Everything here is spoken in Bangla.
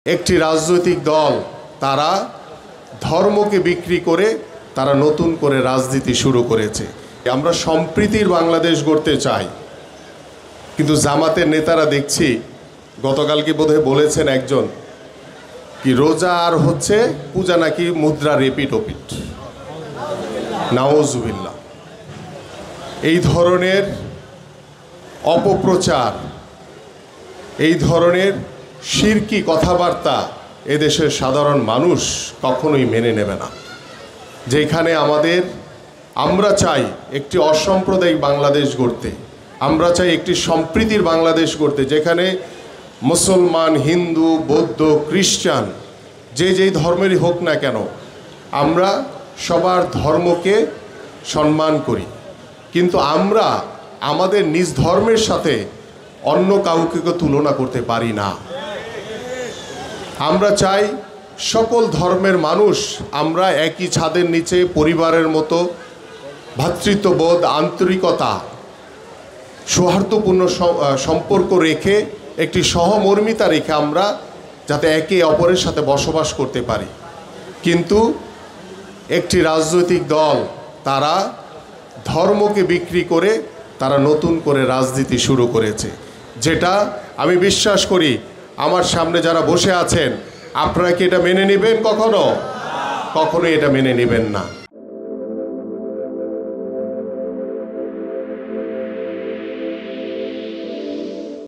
একটি রাজনৈতিক দল তারা ধর্মকে বিক্রি করে তারা নতুন করে রাজনীতি শুরু করেছে। আমরা সম্প্রীতির বাংলাদেশ গড়তে চাই, কিন্তু জামাতের নেতারা দেখছি গতকালকে বোধহয় বলেছেন একজন কি রোজা আর হচ্ছে পূজা নাকি মুদ্রা রিপিট ওপিট, নাউজুবিল্লাহ। এই ধরনের অপপ্রচার, এই ধরনের শিরকি কথাবার্তা এদেশের সাধারণ মানুষ কখনোই মেনে নেবে না। যেখানে আমরা চাই একটি অসাম্প্রদায়িক বাংলাদেশ গড়তে, আমরা চাই একটি সম্প্রীতির বাংলাদেশ গড়তে, যেখানে মুসলমান, হিন্দু, বৌদ্ধ, খ্রিস্টান যেই ধর্মেরই হোক না কেন আমরা সবার ধর্মকে সম্মান করি, কিন্তু আমরা আমাদের নিজ ধর্মের সাথে অন্য কাউকে তুলনা করতে পারি না। আমরা চাই সকল ধর্মের মানুষ আমরা একই ছাদের নিচে পরিবারের মতো ভ্রাতৃত্ববোধ, আন্তরিকতা, সৌহার্দ্যপূর্ণ সম্পর্ক রেখে একটি সহমর্মিতা রেখে আমরা যাতে একে অপরের সাথে বসবাস করতে পারি। কিন্তু একটি রাজনৈতিক দল তারা ধর্মকে বিক্রি করে তারা নতুন করে রাজনীতি শুরু করেছে, যেটা আমি বিশ্বাস করি আমার সামনে যারা বসে আছেন আপনারা কি এটা মেনে নেবেন? কখনোই এটা মেনে নেবেন না।